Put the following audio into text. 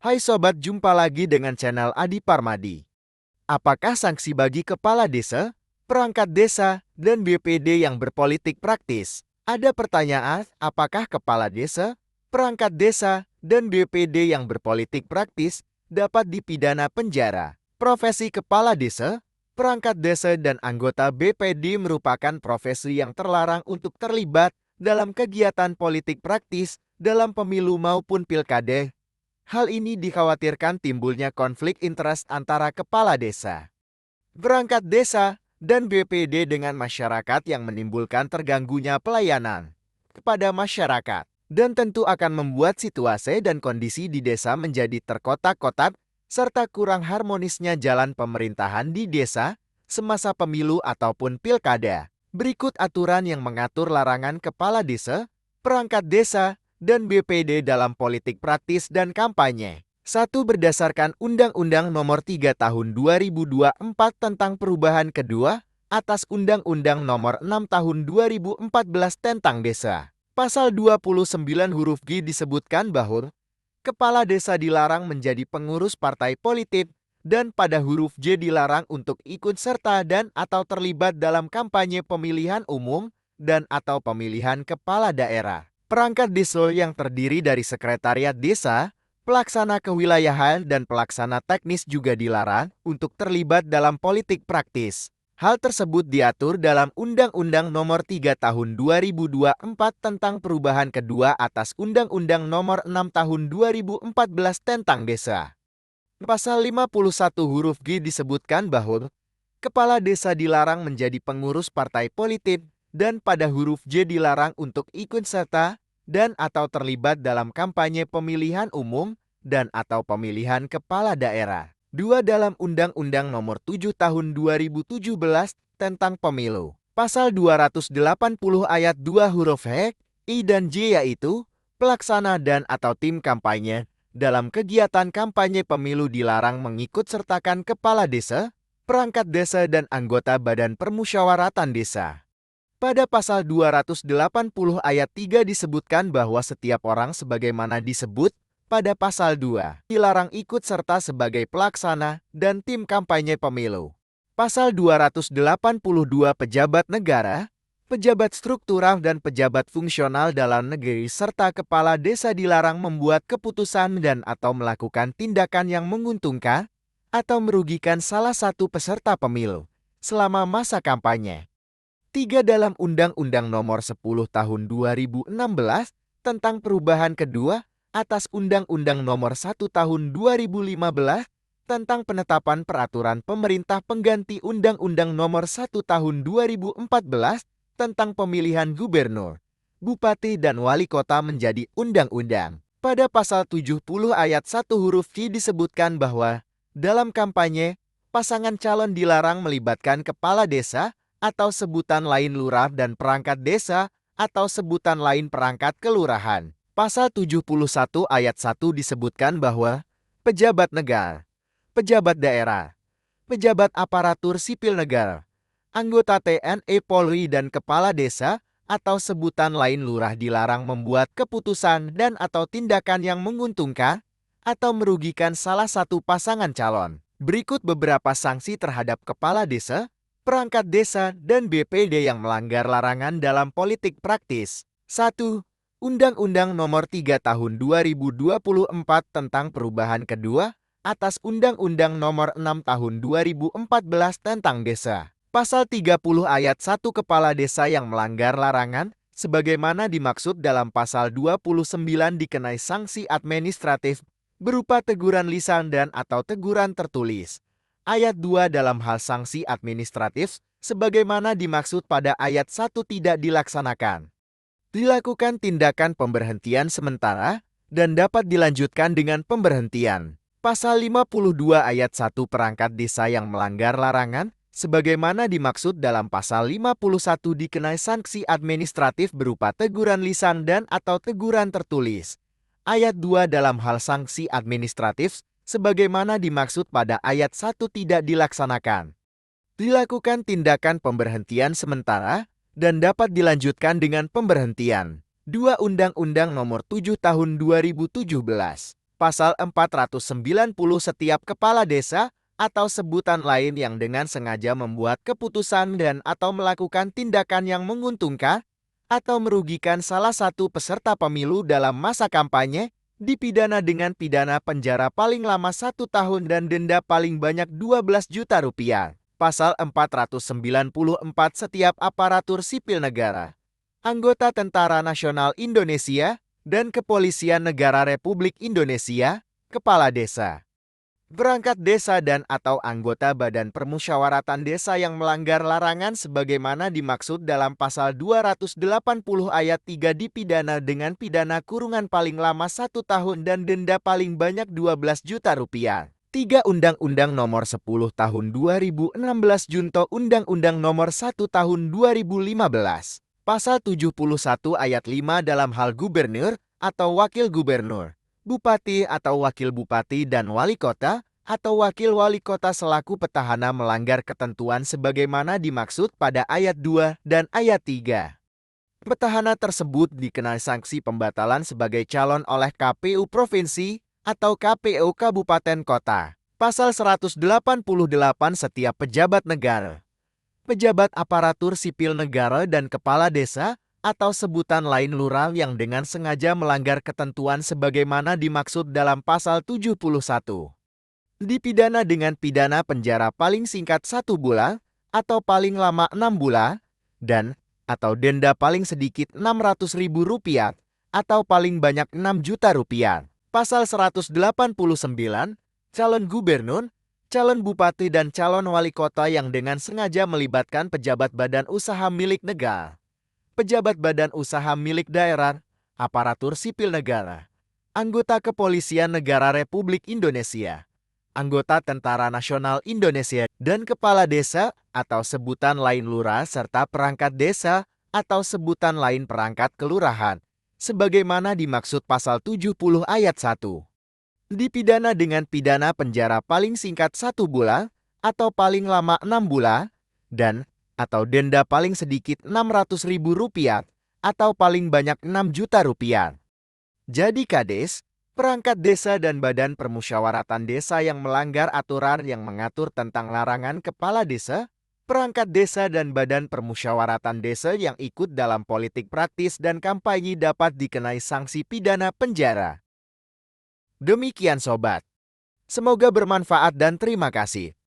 Hai sobat, jumpa lagi dengan channel Adi Parmadi. Apakah sanksi bagi kepala desa, perangkat desa, dan BPD yang berpolitik praktis? Ada pertanyaan, apakah kepala desa, perangkat desa, dan BPD yang berpolitik praktis dapat dipidana penjara? Profesi kepala desa, perangkat desa, dan anggota BPD merupakan profesi yang terlarang untuk terlibat dalam kegiatan politik praktis dalam pemilu maupun pilkada. Hal ini dikhawatirkan timbulnya konflik interest antara kepala desa, perangkat desa, dan BPD dengan masyarakat yang menimbulkan terganggunya pelayanan kepada masyarakat. Dan tentu akan membuat situasi dan kondisi di desa menjadi terkotak-kotak, serta kurang harmonisnya jalan pemerintahan di desa semasa pemilu ataupun pilkada. Berikut aturan yang mengatur larangan kepala desa, perangkat desa, dan BPD dalam politik praktis dan kampanye. 1. Berdasarkan Undang-Undang Nomor 3 Tahun 2024 tentang perubahan kedua atas Undang-Undang Nomor 6 Tahun 2014 tentang desa. Pasal 29 huruf G disebutkan bahwa kepala desa dilarang menjadi pengurus partai politik, dan pada huruf J dilarang untuk ikut serta dan atau terlibat dalam kampanye pemilihan umum dan atau pemilihan kepala daerah. Perangkat desa yang terdiri dari sekretariat desa, pelaksana kewilayahan, dan pelaksana teknis juga dilarang untuk terlibat dalam politik praktis. Hal tersebut diatur dalam Undang-Undang Nomor 3 Tahun 2024 tentang perubahan kedua atas Undang-Undang Nomor 6 Tahun 2014 tentang desa. Pasal 51 huruf G disebutkan bahwa kepala desa dilarang menjadi pengurus partai politik, dan pada huruf J dilarang untuk ikut serta dan atau terlibat dalam kampanye pemilihan umum dan atau pemilihan kepala daerah. 2. Dalam Undang-Undang Nomor 7 Tahun 2017 tentang Pemilu. Pasal 280 ayat 2 huruf H, I, dan J yaitu pelaksana dan atau tim kampanye dalam kegiatan kampanye pemilu dilarang mengikut sertakan kepala desa, perangkat desa, dan anggota Badan Permusyawaratan Desa. Pada pasal 280 ayat 3 disebutkan bahwa setiap orang sebagaimana disebut pada pasal 2 dilarang ikut serta sebagai pelaksana dan tim kampanye pemilu. Pasal 282 pejabat negara, pejabat struktural, dan pejabat fungsional dalam negeri serta kepala desa dilarang membuat keputusan dan atau melakukan tindakan yang menguntungkan atau merugikan salah satu peserta pemilu selama masa kampanye. 3. Dalam Undang-Undang Nomor 10 Tahun 2016 tentang perubahan kedua atas Undang-Undang Nomor 1 Tahun 2015 tentang penetapan peraturan pemerintah pengganti Undang-Undang Nomor 1 Tahun 2014 tentang pemilihan gubernur, bupati, dan wali kota menjadi undang-undang. Pada pasal 70 ayat 1 huruf Q disebutkan bahwa dalam kampanye, pasangan calon dilarang melibatkan kepala desa atau sebutan lain lurah dan perangkat desa atau sebutan lain perangkat kelurahan. Pasal 71 ayat 1 disebutkan bahwa pejabat negara, pejabat daerah, pejabat aparatur sipil negara, anggota TNI Polri, dan kepala desa atau sebutan lain lurah dilarang membuat keputusan dan atau tindakan yang menguntungkan atau merugikan salah satu pasangan calon. Berikut beberapa sanksi terhadap kepala desa, perangkat desa, dan BPD yang melanggar larangan dalam politik praktis. 1. Undang-Undang Nomor 3 Tahun 2024 tentang perubahan kedua atas Undang-Undang Nomor 6 Tahun 2014 tentang desa. Pasal 30 ayat 1 kepala desa yang melanggar larangan sebagaimana dimaksud dalam pasal 29 dikenai sanksi administratif berupa teguran lisan dan atau teguran tertulis. Ayat 2 dalam hal sanksi administratif sebagaimana dimaksud pada ayat 1 tidak dilaksanakan. Dilakukan tindakan pemberhentian sementara dan dapat dilanjutkan dengan pemberhentian. Pasal 52 ayat 1 perangkat desa yang melanggar larangan sebagaimana dimaksud dalam pasal 51 dikenai sanksi administratif berupa teguran lisan dan atau teguran tertulis. Ayat 2 dalam hal sanksi administratif sebagaimana dimaksud pada ayat 1 tidak dilaksanakan. Dilakukan tindakan pemberhentian sementara dan dapat dilanjutkan dengan pemberhentian. 2. Undang-Undang Nomor 7 Tahun 2017 Pasal 490 setiap kepala desa atau sebutan lain yang dengan sengaja membuat keputusan dan atau melakukan tindakan yang menguntungkan atau merugikan salah satu peserta pemilu dalam masa kampanye dipidana dengan pidana penjara paling lama 1 tahun dan denda paling banyak 12 juta rupiah. Pasal 494 setiap aparatur sipil negara, anggota Tentara Nasional Indonesia, dan Kepolisian Negara Republik Indonesia, kepala desa, perangkat desa dan atau anggota Badan Permusyawaratan Desa yang melanggar larangan sebagaimana dimaksud dalam pasal 280 ayat 3 dipidana dengan pidana kurungan paling lama 1 tahun dan denda paling banyak 12 juta rupiah. 3 Undang-Undang Nomor 10 Tahun 2016 Junto Undang-Undang Nomor 1 Tahun 2015. Pasal 71 ayat 5 dalam hal gubernur atau wakil gubernur, bupati atau wakil bupati dan wali kota atau wakil wali kota selaku petahana melanggar ketentuan sebagaimana dimaksud pada ayat 2 dan ayat 3. Petahana tersebut dikenai sanksi pembatalan sebagai calon oleh KPU Provinsi atau KPU Kabupaten Kota. Pasal 188 setiap pejabat negara, pejabat aparatur sipil negara dan kepala desa atau sebutan lain lurah yang dengan sengaja melanggar ketentuan sebagaimana dimaksud dalam pasal 71. Dipidana dengan pidana penjara paling singkat 1 bulan atau paling lama 6 bulan dan atau denda paling sedikit Rp600.000 atau paling banyak 6 juta rupiah. Pasal 189, calon gubernur, calon bupati dan calon wali kota yang dengan sengaja melibatkan pejabat badan usaha milik negara, pejabat badan usaha milik daerah, aparatur sipil negara, anggota Kepolisian Negara Republik Indonesia, anggota Tentara Nasional Indonesia, dan kepala desa atau sebutan lain lurah serta perangkat desa atau sebutan lain perangkat kelurahan, sebagaimana dimaksud pasal 70 ayat 1. Dipidana dengan pidana penjara paling singkat 1 bulan atau paling lama 6 bulan dan atau denda paling sedikit Rp600.000 atau paling banyak 6 juta rupiah. Jadi Kades, perangkat desa dan Badan Permusyawaratan Desa yang melanggar aturan yang mengatur tentang larangan kepala desa, perangkat desa dan Badan Permusyawaratan Desa yang ikut dalam politik praktis dan kampanye dapat dikenai sanksi pidana penjara. Demikian sobat. Semoga bermanfaat dan terima kasih.